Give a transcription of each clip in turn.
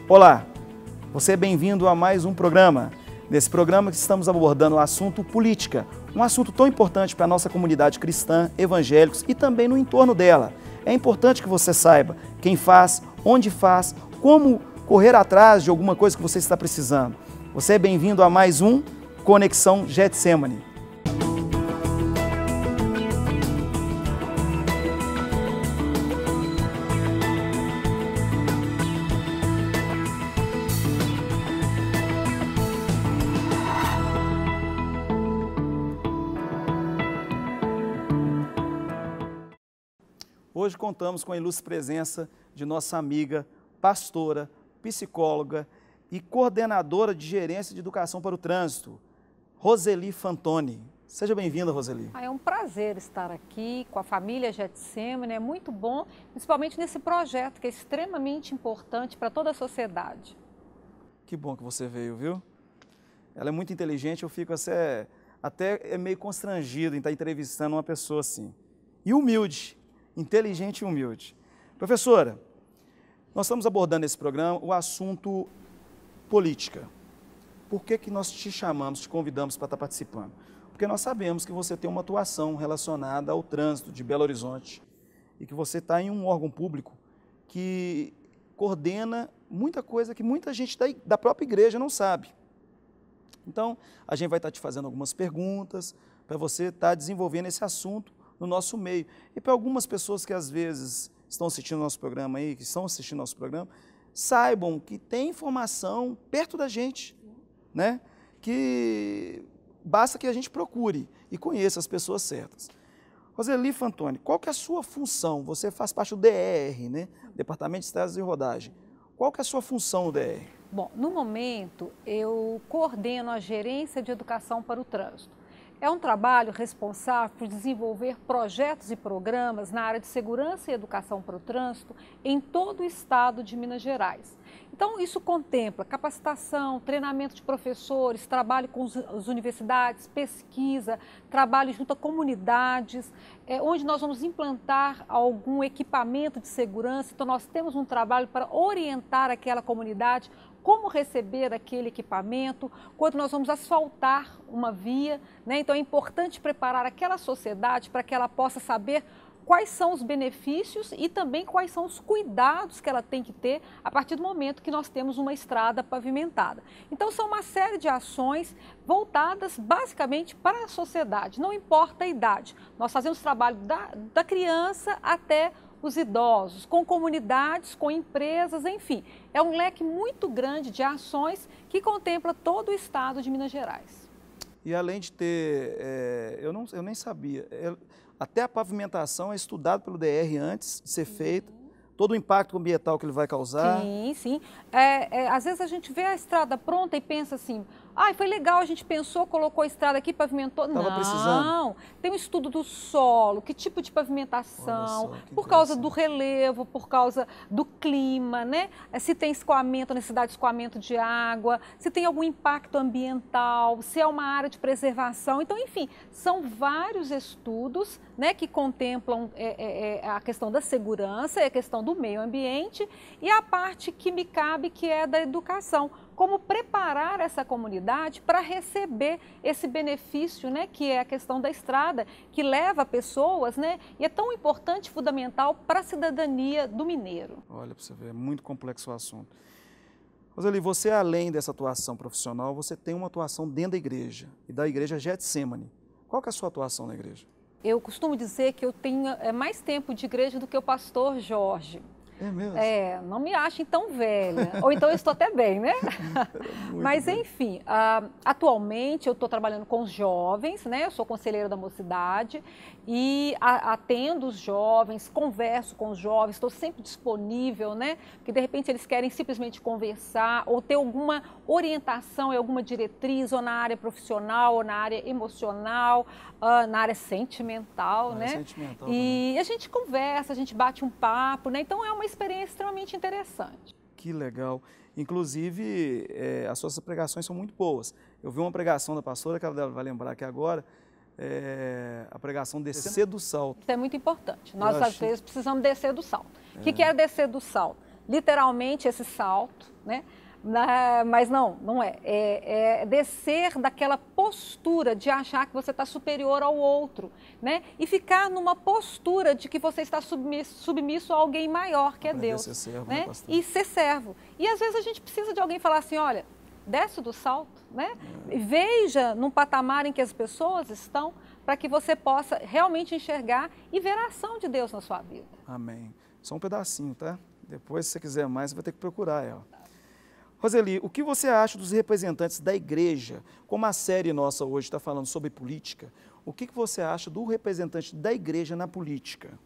Olá, você é bem-vindo a mais um programa. Nesse programa que estamos abordando o assunto política, um assunto tão importante para a nossa comunidade cristã, evangélicos e também no entorno dela. É importante que você saiba quem faz, onde faz, como correr atrás de alguma coisa que você está precisando. Você é bem-vindo a mais um Conexão Getsemane. Hoje contamos com a ilustre presença de nossa amiga, pastora, psicóloga e coordenadora de gerência de educação para o trânsito, Roseli Fantoni. Seja bem-vinda, Roseli. É um prazer estar aqui com a família Getsemane, é muito bom, principalmente nesse projeto que é extremamente importante para toda a sociedade. Que bom que você veio, viu? Ela é muito inteligente, eu fico até meio constrangido em estar entrevistando uma pessoa assim. E humilde. Inteligente e humilde. Professora, nós estamos abordando nesse programa o assunto política. Por que nós te chamamos, te convidamos para estar participando? Porque nós sabemos que você tem uma atuação relacionada ao trânsito de Belo Horizonte e que você está em um órgão público que coordena muita coisa que muita gente da própria igreja não sabe. Então, a gente vai estar te fazendo algumas perguntas para você estar desenvolvendo esse assunto no nosso meio. E para algumas pessoas que às vezes estão assistindo nosso programa aí, que estão assistindo nosso programa, saibam que tem informação perto da gente, né? Que basta que a gente procure e conheça as pessoas certas. Roseli Fantoni, qual que é a sua função? Você faz parte do DR, né? Departamento de Estradas e Rodagem. Qual que é a sua função no DR? Bom, no momento eu coordeno a gerência de educação para o trânsito. É um trabalho responsável por desenvolver projetos e programas na área de segurança e educação para o trânsito em todo o estado de Minas Gerais. Então, isso contempla capacitação, treinamento de professores, trabalho com as universidades, pesquisa, trabalho junto a comunidades, onde nós vamos implantar algum equipamento de segurança. Então, nós temos um trabalho para orientar aquela comunidade como receber aquele equipamento, quando nós vamos asfaltar uma via, né? Então é importante preparar aquela sociedade para que ela possa saber quais são os benefícios e também quais são os cuidados que ela tem que ter a partir do momento que nós temos uma estrada pavimentada. Então são uma série de ações voltadas basicamente para a sociedade, não importa a idade. Nós fazemos trabalho da criança até os idosos, com comunidades, com empresas, enfim. É um leque muito grande de ações que contempla todo o estado de Minas Gerais. E além de ter, eu nem sabia, até a pavimentação é estudado pelo DR antes de ser feita, todo o impacto ambiental que ele vai causar. Sim, sim. Às vezes a gente vê a estrada pronta e pensa assim, foi legal, a gente pensou, colocou a estrada aqui, pavimentou. Tava precisando. Não, tem um estudo do solo, que tipo de pavimentação, por causa do relevo, por causa do clima, né? Se tem escoamento, necessidade de escoamento de água, se tem algum impacto ambiental, se é uma área de preservação. Então, enfim, são vários estudos, né, que contemplam a questão da segurança, a questão do meio ambiente e a parte que me cabe, que é da educação. Como preparar essa comunidade para receber esse benefício, né, que é a questão da estrada, que leva pessoas, né, e é tão importante, fundamental para a cidadania do mineiro. Olha, para você ver, é muito complexo o assunto. Roseli, você além dessa atuação profissional, você tem uma atuação dentro da igreja, e da igreja Getsemane. Qual que é a sua atuação na igreja? Eu costumo dizer que eu tenho mais tempo de igreja do que o pastor Jorge. É mesmo? Não me achem tão velha, ou então eu estou até bem, né? Mas bem. enfim, atualmente eu estou trabalhando com os jovens, né? Eu sou conselheira da mocidade e atendo os jovens, converso com os jovens, estou sempre disponível, né? Porque de repente eles querem simplesmente conversar ou ter alguma orientação em alguma diretriz, ou na área profissional, ou na área emocional, na área sentimental, né? Sentimental e a gente conversa, a gente bate um papo, né? Então é uma experiência extremamente interessante. Que legal. Inclusive, as suas pregações são muito boas. Eu vi uma pregação da pastora, que ela vai lembrar aqui agora, a pregação descer do salto. Isso é muito importante. Nós, às vezes, precisamos descer do salto. O que é descer do salto? literalmente esse salto, né? Mas não é. É descer daquela postura de achar que você está superior ao outro, né? E ficar numa postura de que você está submisso a alguém maior, que é Deus. Ser servo, né? E ser servo. E às vezes a gente precisa de alguém falar assim, olha, desce do salto, né? Veja num patamar em que as pessoas estão, para que você possa realmente enxergar e ver a ação de Deus na sua vida. Amém. Só um pedacinho, tá? Depois, se você quiser mais, você vai ter que procurar ela. Roseli, o que você acha dos representantes da igreja? Como a série nossa hoje está falando sobre política, o que você acha do representante da igreja na política?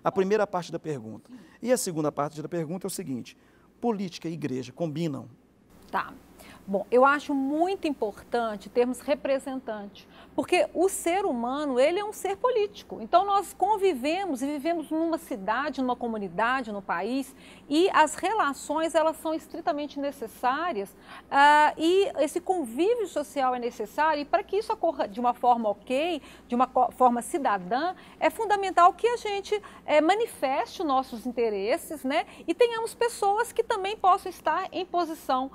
A primeira parte da pergunta. E a segunda parte da pergunta é o seguinte, política e igreja combinam? Tá. Bom, eu acho muito importante termos representante, porque o ser humano, ele é um ser político. Então, nós convivemos e vivemos numa cidade, numa comunidade, no país, e as relações, elas são estritamente necessárias, e esse convívio social é necessário, e para que isso ocorra de uma forma ok, de uma forma cidadã, é fundamental que a gente manifeste os nossos interesses, né? E tenhamos pessoas que também possam estar em posição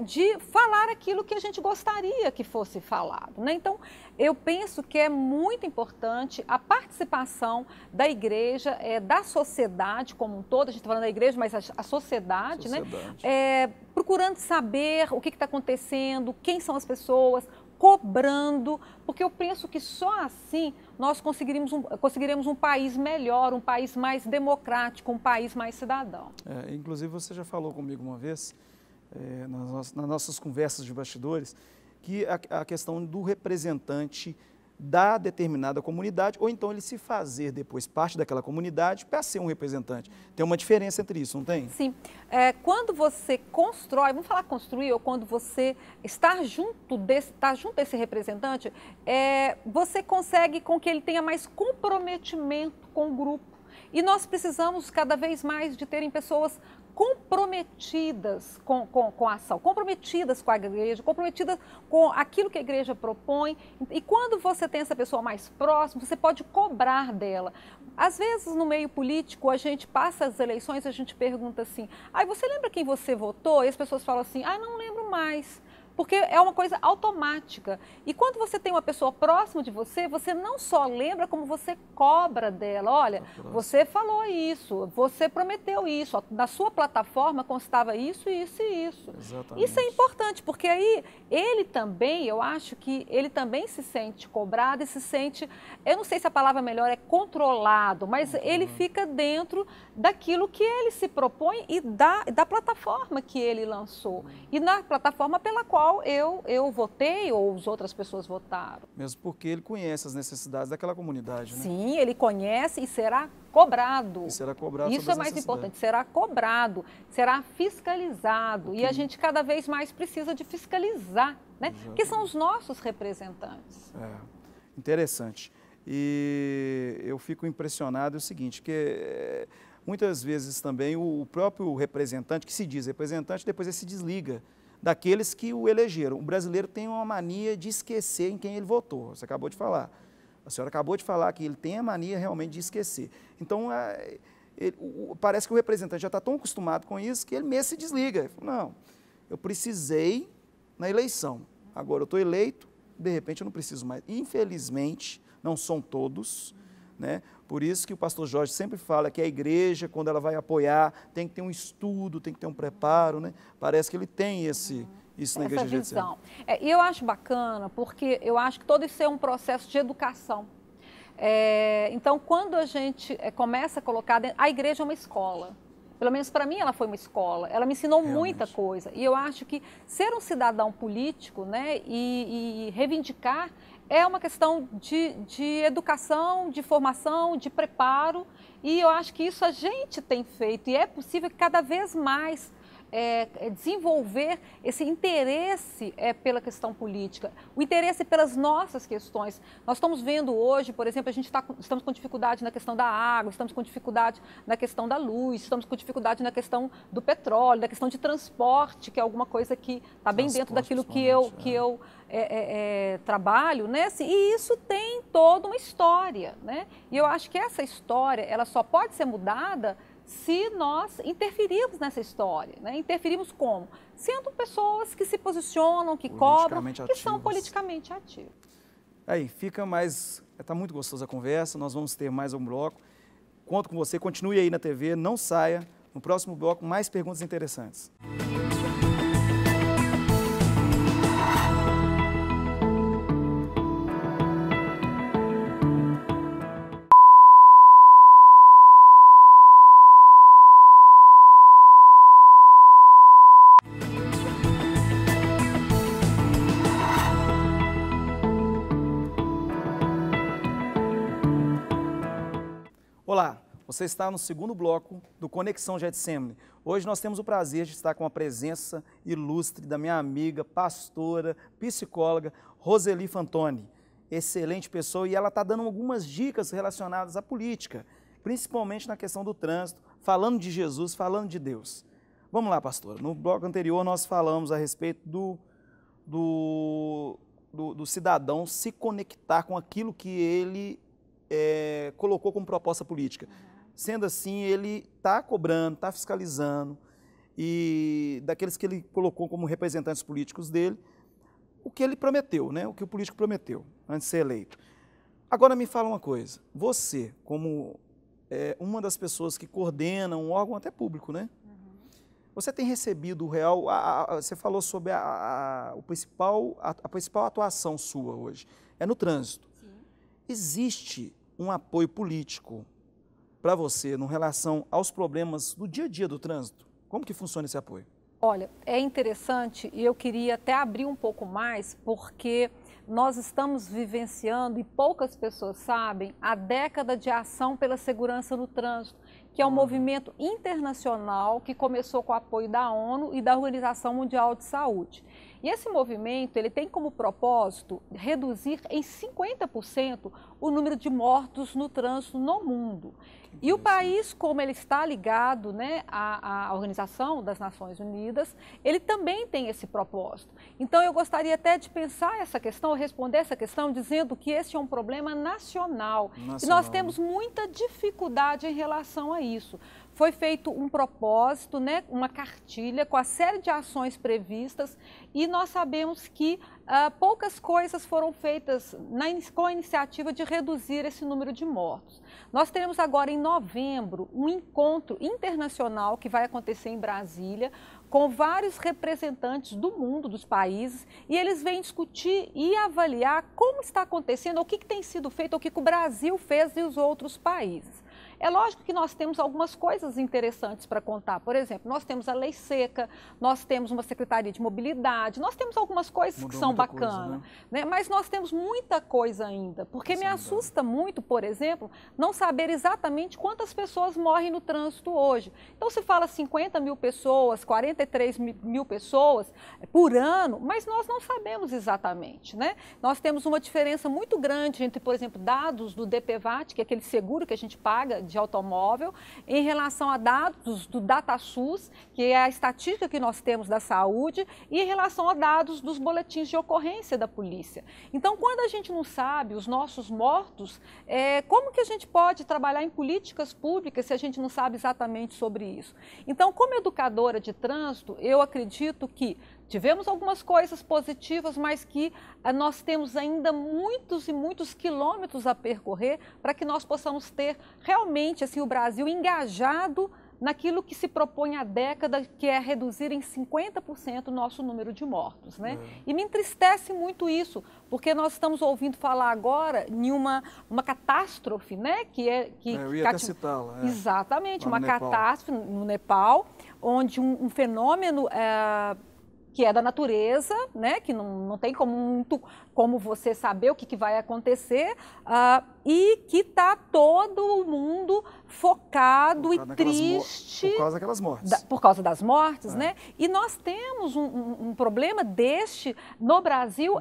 de falar aquilo que a gente gostaria que fosse falado, né? Então, eu penso que é muito importante a participação da igreja, da sociedade como um todo, a gente está falando da igreja, mas a sociedade, né? Procurando saber o que está acontecendo, quem são as pessoas, cobrando, porque eu penso que só assim nós conseguiremos um país melhor, um país mais democrático, um país mais cidadão. Inclusive, você já falou comigo uma vez, nas nossas conversas de bastidores, que a questão do representante da determinada comunidade, ou então ele se fazer depois parte daquela comunidade para ser um representante. Tem uma diferença entre isso, não tem? Sim. Quando você constrói, vamos falar construir, ou quando você está junto desse representante, você consegue com que ele tenha mais comprometimento com o grupo. E nós precisamos cada vez mais de terem pessoas comprometidas com a ação, comprometidas com a igreja, comprometidas com aquilo que a igreja propõe. E quando você tem essa pessoa mais próxima, você pode cobrar dela. Às vezes, no meio político, a gente passa as eleições, a gente pergunta assim, você lembra quem você votou? E as pessoas falam assim, não lembro mais. Porque é uma coisa automática. E quando você tem uma pessoa próxima de você, você não só lembra, como você cobra dela. Olha, você falou isso, você prometeu isso, na sua plataforma constava isso, isso e isso. Exatamente. Isso é importante, porque aí ele também, eu acho que ele também se sente cobrado e se sente, eu não sei se a palavra melhor é controlado, mas ele fica dentro daquilo que ele se propõe e da plataforma que ele lançou. E na plataforma pela qual eu votei ou as outras pessoas votaram. Mesmo porque ele conhece as necessidades daquela comunidade, né? Sim, ele conhece e será cobrado. E será cobrado. Isso é mais importante, será cobrado, será fiscalizado. E a gente cada vez mais precisa de fiscalizar, né? Porque são os nossos representantes. Interessante. E eu fico impressionado, é o seguinte, que muitas vezes também o próprio representante, que se diz representante, depois ele se desliga daqueles que o elegeram. O brasileiro tem uma mania de esquecer em quem ele votou. Você acabou de falar. A senhora acabou de falar que ele tem a mania realmente de esquecer. Então, parece que o representante já está tão acostumado com isso que ele mesmo se desliga. Ele fala, não, eu precisei na eleição. Agora eu estou eleito, de repente eu não preciso mais. Infelizmente, não são todos, né? Por isso que o pastor Jorge sempre fala que a igreja, quando ela vai apoiar, tem que ter um estudo, tem que ter um preparo, né? Parece que ele tem isso na igreja de visão. E eu acho bacana, porque eu acho que todo isso é um processo de educação. Então, quando a gente começa a colocar... A igreja é uma escola. Pelo menos para mim ela foi uma escola. Ela me ensinou muita coisa. E eu acho que ser um cidadão político, né, e reivindicar é uma questão de educação, de formação, de preparo. E eu acho que isso a gente tem feito. E é possível que cada vez mais desenvolver esse interesse pela questão política, o interesse pelas nossas questões. Nós estamos vendo hoje, por exemplo, estamos com dificuldade na questão da água, estamos com dificuldade na questão da luz, estamos com dificuldade na questão do petróleo, na questão de transporte, que é alguma coisa que está bem dentro daquilo que eu trabalho, né? E isso tem toda uma história, né? E eu acho que essa história, ela só pode ser mudada se nós interferirmos nessa história, né? Interferimos como? Sendo pessoas que se posicionam, que cobram, que são politicamente ativas. Aí, está muito gostosa a conversa, nós vamos ter mais um bloco. Conto com você, continue aí na TV, não saia. No próximo bloco, mais perguntas interessantes. Olá, você está no segundo bloco do Conexão Getsemane. Hoje nós temos o prazer de estar com a presença ilustre da minha amiga, pastora, psicóloga, Roseli Fantoni. Excelente pessoa e ela está dando algumas dicas relacionadas à política, principalmente na questão do trânsito, falando de Jesus, falando de Deus. Vamos lá, pastora. No bloco anterior nós falamos a respeito do cidadão se conectar com aquilo que ele colocou como proposta política. Sendo assim, ele está cobrando, está fiscalizando, e daqueles que ele colocou como representantes políticos dele, o que ele prometeu, né? O que o político prometeu antes de ser eleito. Agora me fala uma coisa, você, como uma das pessoas que coordena um órgão até público, né? Você tem recebido o real, você falou sobre a principal atuação sua hoje, é no trânsito. Sim. Existe um apoio político para você em relação aos problemas do dia a dia do trânsito? Como que funciona esse apoio? Olha, é interessante e eu queria até abrir um pouco mais, porque nós estamos vivenciando, e poucas pessoas sabem, a década de ação pela segurança no trânsito, que é um movimento internacional que começou com o apoio da ONU e da Organização Mundial de Saúde. E esse movimento ele tem como propósito reduzir em 50% o número de mortos no trânsito no mundo. E o país, como ele está ligado, né, à Organização das Nações Unidas, ele também tem esse propósito. Então eu gostaria até de pensar essa questão, responder essa questão, dizendo que esse é um problema nacional. E nós temos muita dificuldade em relação a isso. Foi feito um propósito, né, uma cartilha com a série de ações previstas e nós sabemos que poucas coisas foram feitas com a iniciativa de reduzir esse número de mortos. Nós teremos agora em novembro um encontro internacional que vai acontecer em Brasília com vários representantes do mundo, dos países, e eles vêm discutir e avaliar como está acontecendo, o que tem sido feito, o que o Brasil fez e os outros países. É lógico que nós temos algumas coisas interessantes para contar. Por exemplo, nós temos a lei seca, nós temos uma secretaria de mobilidade, nós temos algumas coisas que são bacanas, né? Mas nós temos muita coisa ainda, porque me assusta muito, por exemplo, não saber exatamente quantas pessoas morrem no trânsito hoje. Então se fala 50 mil pessoas, 43 mil pessoas por ano, mas nós não sabemos exatamente, né? Nós temos uma diferença muito grande entre, por exemplo, dados do DPVAT, que é aquele seguro que a gente paga de automóvel, em relação a dados do DataSUS, que é a estatística que nós temos da saúde, e em relação a dados dos boletins de ocorrência da polícia. Então, quando a gente não sabe os nossos mortos, como que a gente pode trabalhar em políticas públicas se a gente não sabe exatamente sobre isso? Então, como educadora de trânsito, eu acredito que tivemos algumas coisas positivas, mas que nós temos ainda muitos e muitos quilômetros a percorrer para que nós possamos ter realmente assim, o Brasil engajado naquilo que se propõe há décadas, que é reduzir em 50% o nosso número de mortos, né? E me entristece muito isso, porque nós estamos ouvindo falar agora em uma catástrofe, né? Eu ia até citá-la. Exatamente, uma catástrofe no Nepal, onde um fenômeno que é da natureza, né, que não tem como você saber o que vai acontecer, e que está todo mundo focado e triste. Por causa daquelas mortes. Por causa das mortes, né? E nós temos um problema deste no Brasil.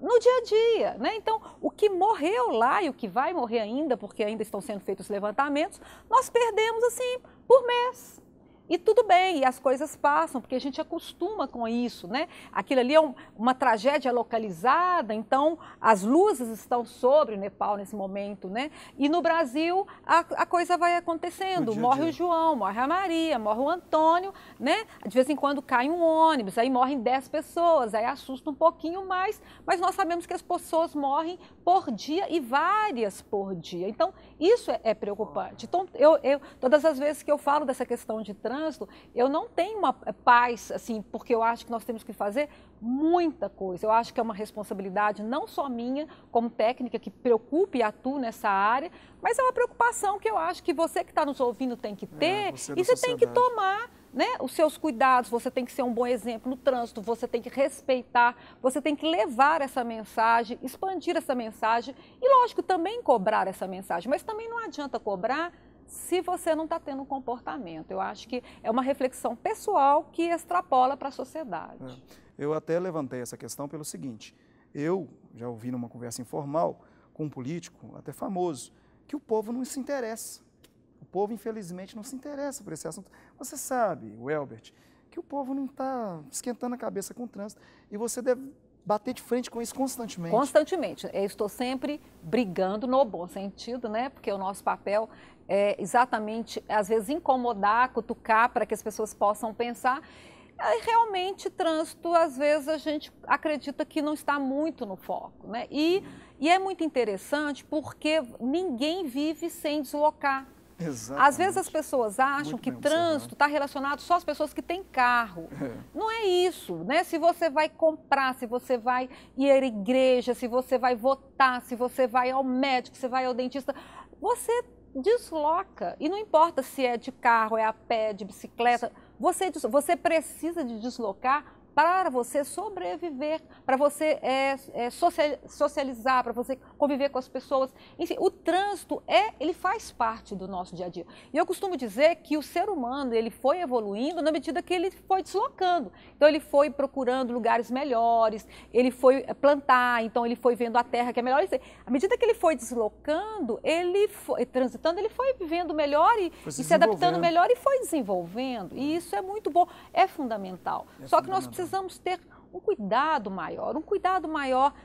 No dia a dia, né? Então, o que morreu lá e o que vai morrer ainda, porque ainda estão sendo feitos levantamentos, nós perdemos assim por mês. E tudo bem, e as coisas passam, porque a gente acostuma com isso, né? Aquilo ali é uma tragédia localizada, então as luzes estão sobre o Nepal nesse momento, né? E no Brasil a coisa vai acontecendo, morre o João, morre a Maria, morre o Antônio, né? De vez em quando cai um ônibus, aí morrem 10 pessoas, aí assusta um pouquinho mais, mas nós sabemos que as pessoas morrem por dia e várias por dia. Então, isso é preocupante. Então, todas as vezes que eu falo dessa questão de trânsito, eu não tenho uma paz, assim, porque eu acho que nós temos que fazer muita coisa. Eu acho que é uma responsabilidade não só minha, como técnica, que preocupa e atua nessa área, mas é uma preocupação que eu acho que você que está nos ouvindo tem que ter, e você tem que tomar, né, os seus cuidados, você tem que ser um bom exemplo no trânsito, você tem que respeitar, você tem que levar essa mensagem, expandir essa mensagem e, lógico, também cobrar essa mensagem, mas também não adianta cobrar se você não está tendo um comportamento. Eu acho que é uma reflexão pessoal que extrapola para a sociedade. Eu até levantei essa questão pelo seguinte, eu já ouvi numa conversa informal com um político, até famoso, que o povo não se interessa. O povo, infelizmente, não se interessa por esse assunto. Você sabe, Welbert, que o povo não está esquentando a cabeça com o trânsito e você deve bater de frente com isso constantemente. Constantemente. Eu estou sempre brigando no bom sentido, né? Porque o nosso papel é exatamente, às vezes, incomodar, cutucar para que as pessoas possam pensar. Realmente, trânsito, às vezes, a gente acredita que não está muito no foco, né? E é muito interessante porque ninguém vive sem deslocar. Exatamente. Às vezes as pessoas acham que trânsito está relacionado só às pessoas que têm carro. Não é isso, né? Se você vai comprar, se você vai ir à igreja, se você vai votar, se você vai ao médico, se você vai ao dentista, você desloca. E não importa se é de carro, é a pé, de bicicleta, você precisa de deslocar para você sobreviver, para você socializar, para você conviver com as pessoas. Enfim, o trânsito, ele faz parte do nosso dia a dia. E eu costumo dizer que o ser humano, ele foi evoluindo na medida que ele foi deslocando. Então, ele foi procurando lugares melhores, ele foi plantar, então ele foi vendo a terra que é melhor. À medida que ele foi deslocando, ele foi transitando, ele foi vivendo melhor e se adaptando melhor e foi desenvolvendo. E isso é muito bom, é fundamental. Só que nós precisamos ter um cuidado maior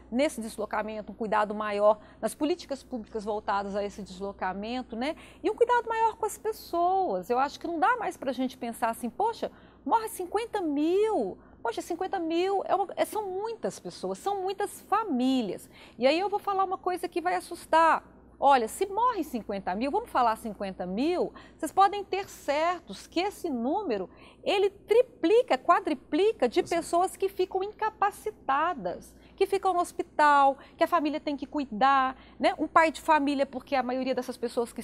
nesse deslocamento, um cuidado maior nas políticas públicas voltadas a esse deslocamento, né? E um cuidado maior com as pessoas. Eu acho que não dá mais para a gente pensar assim, poxa, morre 50 mil, poxa, 50 mil são muitas pessoas, são muitas famílias. E aí eu vou falar uma coisa que vai assustar. Olha, se morrem 50 mil, vamos falar 50 mil, vocês podem ter certos que esse número, ele triplica, quadriplica de pessoas que ficam incapacitadas, que ficam no hospital, que a família tem que cuidar, né? Um pai de família, porque a maioria dessas pessoas que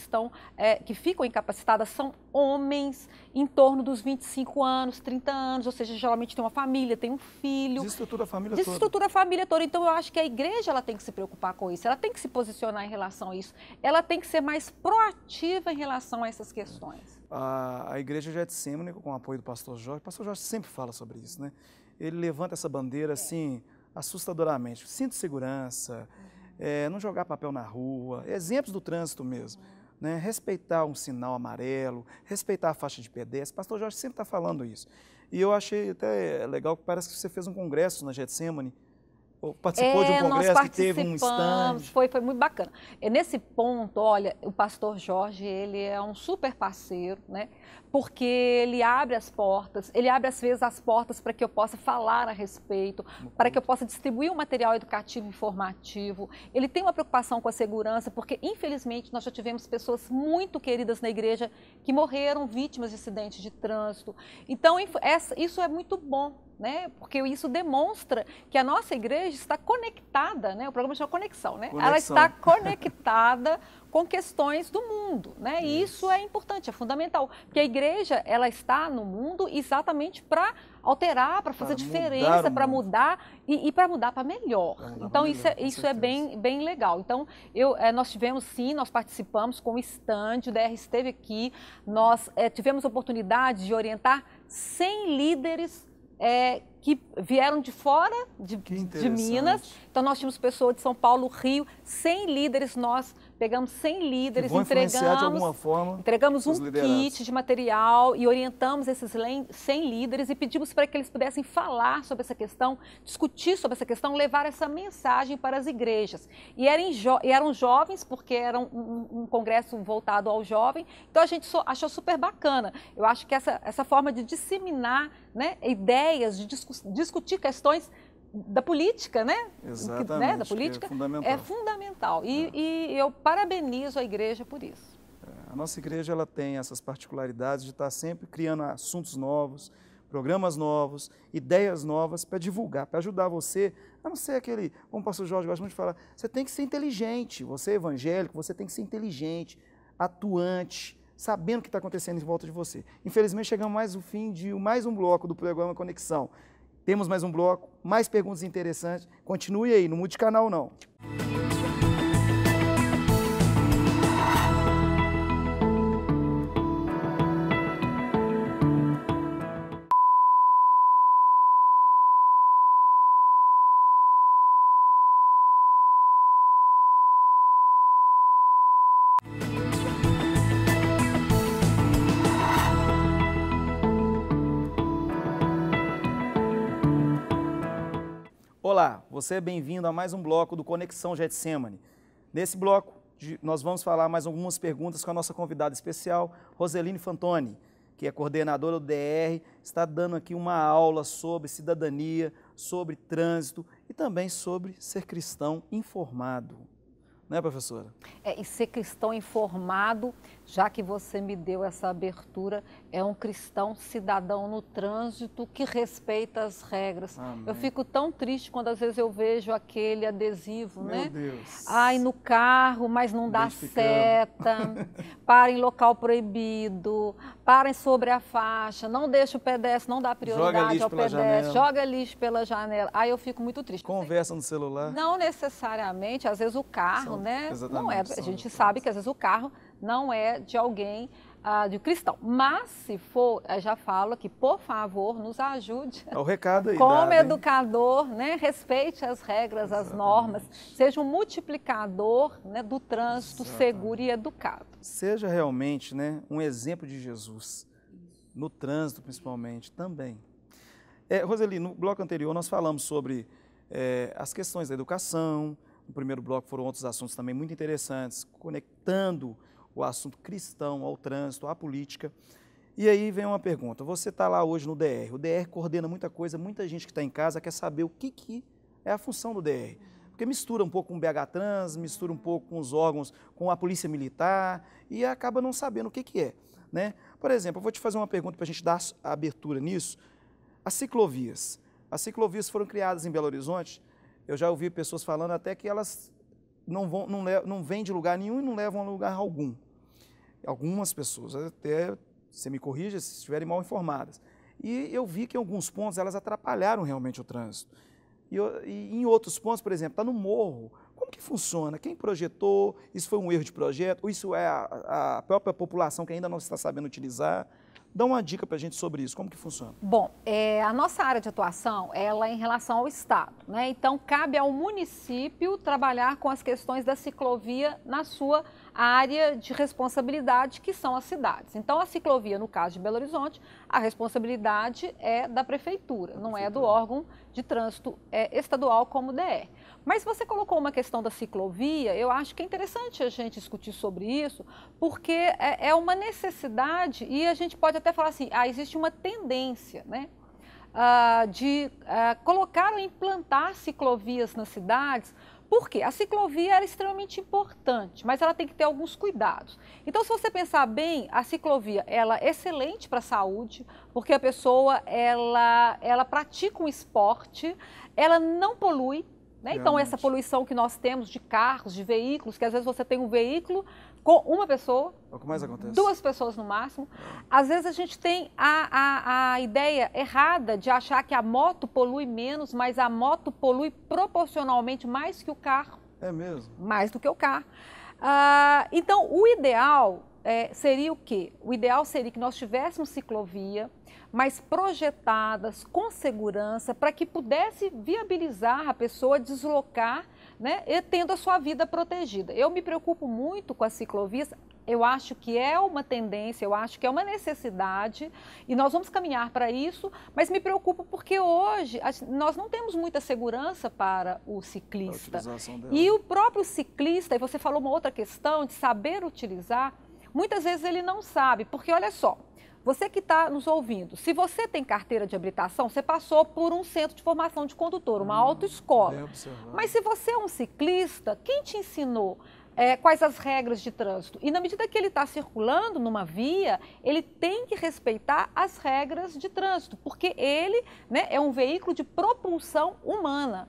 ficam incapacitadas são homens em torno dos 25 anos, 30 anos, ou seja, geralmente tem uma família, tem um filho. Desestrutura a família toda. Desestrutura a família toda. Então, eu acho que a igreja ela tem que se preocupar com isso, ela tem que se posicionar em relação a isso, ela tem que ser mais proativa em relação a essas questões. A igreja Getsemane, com o apoio do pastor Jorge sempre fala sobre isso, né? Ele levanta essa bandeira assim, assustadoramente. Cinto de segurança, não jogar papel na rua, exemplos do trânsito mesmo. Né? Respeitar um sinal amarelo, respeitar a faixa de pedestre. O pastor Jorge sempre está falando isso. E eu achei até legal que parece que você fez um congresso na Getsemane, participou de um congresso que teve um stand. Foi muito bacana. Nesse ponto, olha, o pastor Jorge, ele é um super parceiro, né? Porque ele abre as portas, ele abre às vezes as portas para que eu possa falar a respeito, para que eu possa distribuir um material educativo e informativo. Ele tem uma preocupação com a segurança, porque infelizmente nós já tivemos pessoas muito queridas na igreja que morreram vítimas de acidentes de trânsito. Então, isso é muito bom. Né? Porque isso demonstra que a nossa igreja está conectada, né? O programa chama Conexão, né? Ela está conectada com questões do mundo, né? E isso é importante, é fundamental, porque a igreja ela está no mundo exatamente para alterar, para fazer diferença, para mudar e para mudar para melhor. Então isso é bem legal. Então nós tivemos sim, nós participamos com o stand, o DR esteve aqui, nós tivemos a oportunidade de orientar 100 líderes que vieram de fora de Minas. Então, nós tínhamos pessoas de São Paulo, Rio, 100 líderes nós pegamos 100 líderes, vão influenciar de alguma forma entregamos um liderados. kit de material e orientamos esses 100 líderes e pedimos para que eles pudessem falar sobre essa questão, discutir sobre essa questão, levar essa mensagem para as igrejas. E eram jovens, porque era um congresso voltado ao jovem, então a gente achou super bacana. Eu acho que essa forma de disseminar, né, ideias, de discutir questões da política, né? Exatamente, né? Da política é fundamental. É fundamental. E eu parabenizo a igreja por isso. A nossa igreja ela tem essas particularidades de estar sempre criando assuntos novos, programas novos, ideias novas para divulgar, para ajudar você a não ser aquele, como o pastor Jorge gosta muito de falar, você tem que ser inteligente, você é evangélico, você tem que ser inteligente, atuante, sabendo o que está acontecendo em volta de você. Infelizmente chegamos mais ao fim de mais um bloco do programa Conexão. Temos mais um bloco, mais perguntas interessantes. Continue aí, não mude de canal não. Olá, você é bem-vindo a mais um bloco do Conexão Getsemane. Nesse bloco, nós vamos falar mais algumas perguntas com a nossa convidada especial, Roseline Fantoni, que é coordenadora do DR, está dando aqui uma aula sobre cidadania, sobre trânsito e também sobre ser cristão informado. Não é, professora? E ser cristão informado, já que você me deu essa abertura, é um cristão cidadão no trânsito que respeita as regras. Amém. Eu fico tão triste quando às vezes eu vejo aquele adesivo, Meu né? Deus. Ai, no carro, mas não dá seta, para em local proibido, parem sobre a faixa, não deixa o pedestre, não dá prioridade ao pedestre, joga lixo pela janela. Aí eu fico muito triste. Conversa no celular. Não necessariamente, às vezes o carro, né? Não é, a gente sabe que às vezes o carro não é de alguém, de um cristão. Mas se for, eu já falo aqui, por favor, nos ajude. É o recado aí. Como educador, né? Respeite as regras, as normas, seja um multiplicador, né, do trânsito seguro e educado. Seja realmente, né, um exemplo de Jesus, no trânsito principalmente também. Roseli, no bloco anterior nós falamos sobre as questões da educação. No primeiro bloco foram outros assuntos também muito interessantes, conectando o assunto cristão ao trânsito, à política. E aí vem uma pergunta, você está lá hoje no DR, o DR coordena muita coisa, muita gente que está em casa quer saber o que é a função do DR. Porque mistura um pouco com o BH Trans, mistura um pouco com os órgãos, com a Polícia Militar e acaba não sabendo o que é, né? Por exemplo, eu vou te fazer uma pergunta para a gente dar a abertura nisso. As ciclovias foram criadas em Belo Horizonte. Eu já ouvi pessoas falando até que elas não vêm de lugar nenhum e não levam a lugar algum. Algumas pessoas, até, você me corrija se estiverem mal informadas. E eu vi que em alguns pontos elas atrapalharam realmente o trânsito. E em outros pontos, por exemplo, está no morro. Como que funciona? Quem projetou? Isso foi um erro de projeto? Ou isso é a própria população que ainda não está sabendo utilizar? Dá uma dica para a gente sobre isso, como que funciona? Bom, a nossa área de atuação, ela é em relação ao Estado, né? Então, cabe ao município trabalhar com as questões da ciclovia na sua área de responsabilidade, que são as cidades. Então, a ciclovia, no caso de Belo Horizonte, a responsabilidade é da prefeitura, não é do órgão de trânsito estadual como o DR. Mas você colocou uma questão da ciclovia, eu acho que é interessante a gente discutir sobre isso, porque é uma necessidade e a gente pode até falar assim, existe uma tendência, né, de colocar ou implantar ciclovias nas cidades. Por quê? A ciclovia era extremamente importante, mas ela tem que ter alguns cuidados. Então, se você pensar bem, a ciclovia ela é excelente para a saúde, porque a pessoa ela pratica um esporte, ela não polui, né? Então, essa poluição que nós temos de carros, de veículos, que às vezes você tem um veículo com uma pessoa, o que mais acontece? 2 pessoas no máximo. Às vezes a gente tem a ideia errada de achar que a moto polui menos, mas a moto polui proporcionalmente mais que o carro. É mesmo? Mais do que o carro. Então, o ideal seria o quê? O ideal seria que nós tivéssemos ciclovia mas projetadas com segurança para que pudesse viabilizar a pessoa deslocar, né, e tendo a sua vida protegida. Eu me preocupo muito com as ciclovias. Eu acho que é uma tendência, eu acho que é uma necessidade e nós vamos caminhar para isso, mas me preocupo porque hoje nós não temos muita segurança para o ciclista. E o próprio ciclista, e você falou uma outra questão de saber utilizar, muitas vezes ele não sabe, porque olha só, você que está nos ouvindo, se você tem carteira de habilitação, você passou por um centro de formação de condutor, uma autoescola. Mas se você é um ciclista, quem te ensinou? Quais as regras de trânsito? E na medida que ele está circulando numa via, ele tem que respeitar as regras de trânsito, porque ele, né, é um veículo de propulsão humana.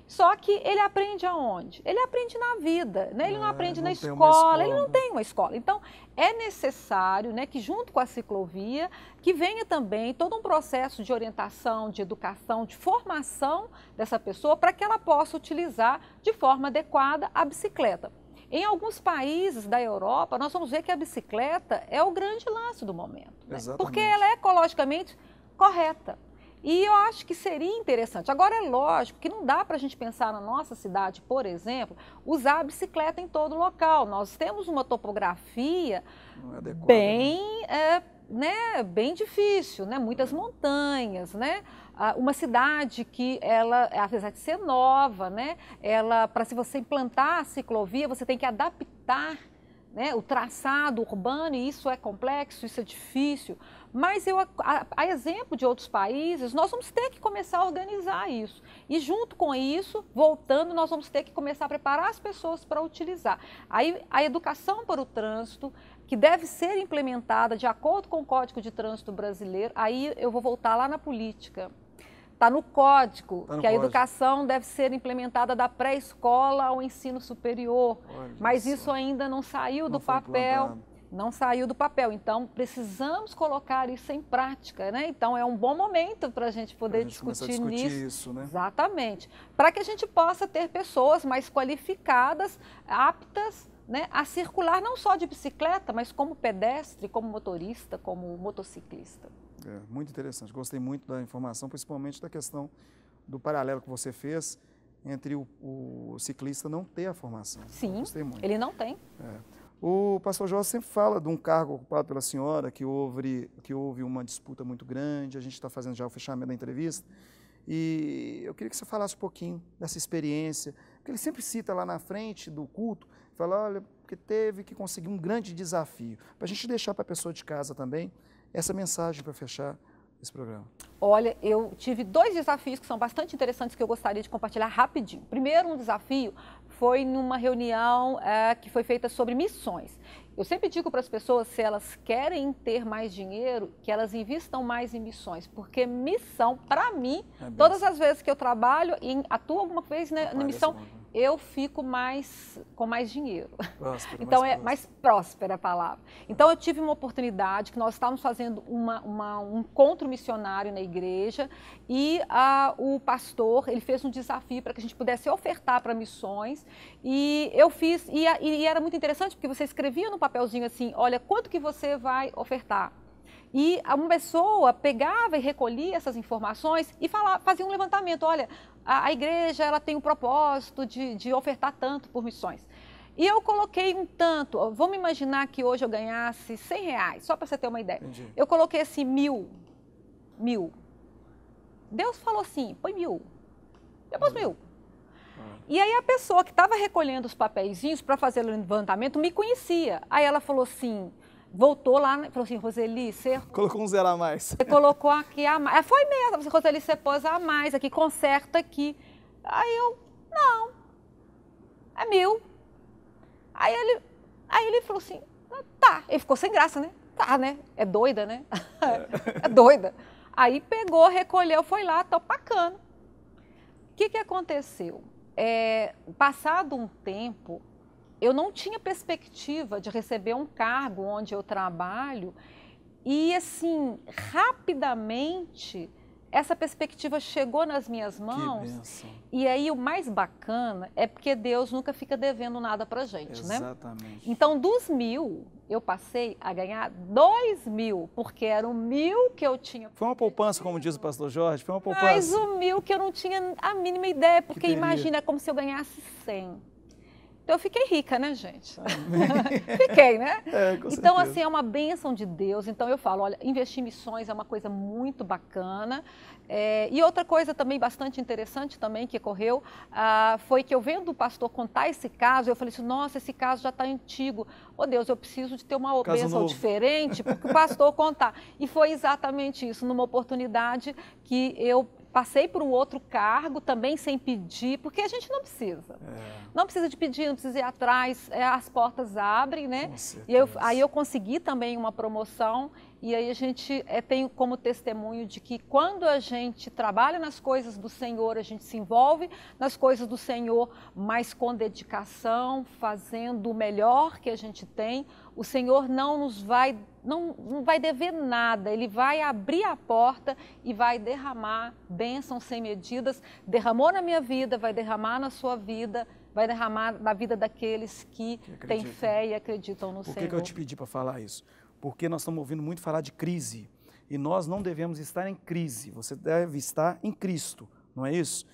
Só que ele aprende aonde? Ele aprende na vida, né? Ele não aprende na escola, ele não tem uma escola. Então, é necessário, né, que junto com a ciclovia, que venha também todo um processo de orientação, de educação, de formação dessa pessoa para que ela possa utilizar de forma adequada a bicicleta. Em alguns países da Europa, nós vamos ver que a bicicleta é o grande lance do momento, né? Porque ela é ecologicamente correta. E eu acho que seria interessante. Agora, é lógico que não dá para a gente pensar na nossa cidade, por exemplo, usar a bicicleta em todo local. Nós temos uma topografia bem difícil, né? Muitas montanhas, né? Uma cidade que ela, apesar de ser nova, né? Para se você implantar a ciclovia, você tem que adaptar, né, o traçado urbano, e isso é complexo, isso é difícil. Mas a exemplo de outros países, nós vamos ter que começar a organizar isso. E junto com isso, voltando, nós vamos ter que começar a preparar as pessoas para utilizar. Aí a educação para o trânsito, que deve ser implementada de acordo com o Código de Trânsito Brasileiro, aí eu vou voltar lá na política. Está no código que a educação deve ser implementada da pré-escola ao ensino superior, mas isso ainda não saiu do papel. Não saiu do papel, então precisamos colocar isso em prática, né? Então é um bom momento para a gente poder discutir nisso. Isso, né? Exatamente. Para que a gente possa ter pessoas mais qualificadas, aptas, né, a circular não só de bicicleta, mas como pedestre, como motorista, como motociclista. Muito interessante, gostei muito da informação, principalmente da questão do paralelo que você fez entre o ciclista não ter a formação. Sim, gostei muito. Ele não tem. O pastor Jorge sempre fala de um cargo ocupado pela senhora, que houve uma disputa muito grande, a gente está fazendo já o fechamento da entrevista, e eu queria que você falasse um pouquinho dessa experiência, porque ele sempre cita lá na frente do culto, fala, olha, porque teve que conseguir um grande desafio, para a gente deixar para a pessoa de casa também essa mensagem para fechar esse programa. Olha, eu tive 2 desafios que são bastante interessantes que eu gostaria de compartilhar rapidinho. Primeiro, um desafio foi numa reunião que foi feita sobre missões. Eu sempre digo para as pessoas, se elas querem ter mais dinheiro, que elas investam mais em missões, porque missão, para mim, todas as vezes que eu trabalho e atuo alguma vez na missão, eu fico com mais dinheiro. Próspero, então, mais próspera a palavra. Então, eu tive uma oportunidade que nós estávamos fazendo um encontro missionário na igreja e o pastor, ele fez um desafio para que a gente pudesse ofertar para missões e eu fiz, e era muito interessante porque você escrevia no papelzinho assim, olha, quanto que você vai ofertar? E uma pessoa pegava e recolhia essas informações e fazia um levantamento, olha, a igreja ela tem o propósito de ofertar tanto por missões. E eu coloquei um tanto, vamos imaginar que hoje eu ganhasse R$100, só para você ter uma ideia. Entendi. Eu coloquei assim, 1.000. Deus falou assim, põe 1.000. Depois 1.000. E aí a pessoa que estava recolhendo os papeizinhos para fazer o levantamento me conhecia. Aí ela falou assim, voltou lá e falou assim, Roseli, você... Colocou um 0 a mais. Você colocou aqui a mais. Foi mesmo, Roseli, você pôs a mais aqui, conserta aqui. Aí eu, não, é 1.000. Aí ele falou assim, tá. Ele ficou sem graça, né? Tá, né? É doida, né? É doida. Aí pegou, recolheu, foi lá, tô pacando. O que aconteceu? Passado um tempo, eu não tinha perspectiva de receber um cargo onde eu trabalho e, assim, rapidamente essa perspectiva chegou nas minhas mãos. Que bênção. E aí o mais bacana é porque Deus nunca fica devendo nada pra gente, né? Exatamente. Então, dos 1.000, eu passei a ganhar 2.000, porque eram 1.000 que eu tinha. Foi uma poupança, como diz o pastor Jorge, foi uma poupança. Mais 1.000 que eu não tinha a mínima ideia, porque teria? imagina, é como se eu ganhasse 100. Então eu fiquei rica, né, gente? Fiquei, né? Com então, certeza. assim, é uma bênção de Deus. Então eu falo, olha, investir em missões é uma coisa muito bacana. E outra coisa também bastante interessante também que ocorreu, foi que eu vendo o pastor contar esse caso, eu falei assim, nossa, esse caso já está antigo. Oh Deus, eu preciso de ter uma bênção diferente porque o pastor contar. E foi exatamente isso, numa oportunidade que eu passei por um outro cargo, também sem pedir, porque a gente não precisa. Não precisa de pedir, não precisa ir atrás, as portas abrem, né? E aí eu consegui também uma promoção, e aí a gente tem como testemunho de que quando a gente trabalha nas coisas do Senhor, a gente se envolve nas coisas do Senhor, mas com dedicação, fazendo o melhor que a gente tem, o Senhor não vai dever nada, Ele vai abrir a porta e vai derramar bênçãos sem medidas. Derramou na minha vida, vai derramar na sua vida, vai derramar na vida daqueles que têm fé e acreditam no Senhor. Por que eu te pedi para falar isso? Porque nós estamos ouvindo muito falar de crise e nós não devemos estar em crise, você deve estar em Cristo, não é isso?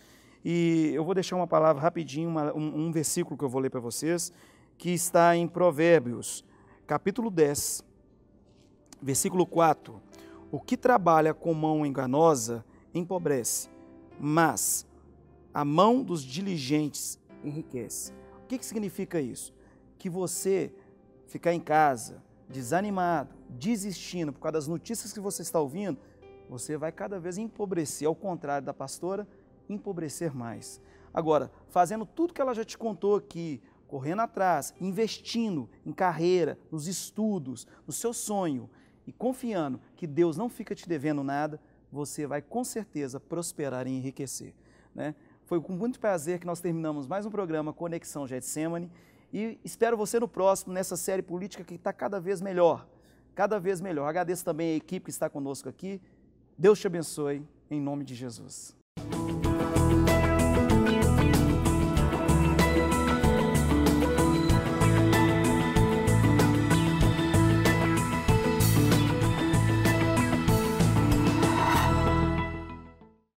E eu vou deixar uma palavra rapidinho, um versículo que eu vou ler para vocês, que está em Provérbios, capítulo 10, versículo 4. O que trabalha com mão enganosa empobrece, mas a mão dos diligentes enriquece. O que significa isso? Que você ficar em casa, desanimado, desistindo por causa das notícias que você está ouvindo, você vai cada vez empobrecer, ao contrário da pastora, empobrecer mais. Agora, fazendo tudo que ela já te contou aqui, correndo atrás, investindo em carreira, nos estudos, no seu sonho e confiando que Deus não fica te devendo nada, você vai com certeza prosperar e enriquecer, né? Foi com muito prazer que nós terminamos mais um programa Conexão Getsemane e espero você no próximo, nessa série política que está cada vez melhor, cada vez melhor. Agradeço também a equipe que está conosco aqui. Deus te abençoe, em nome de Jesus.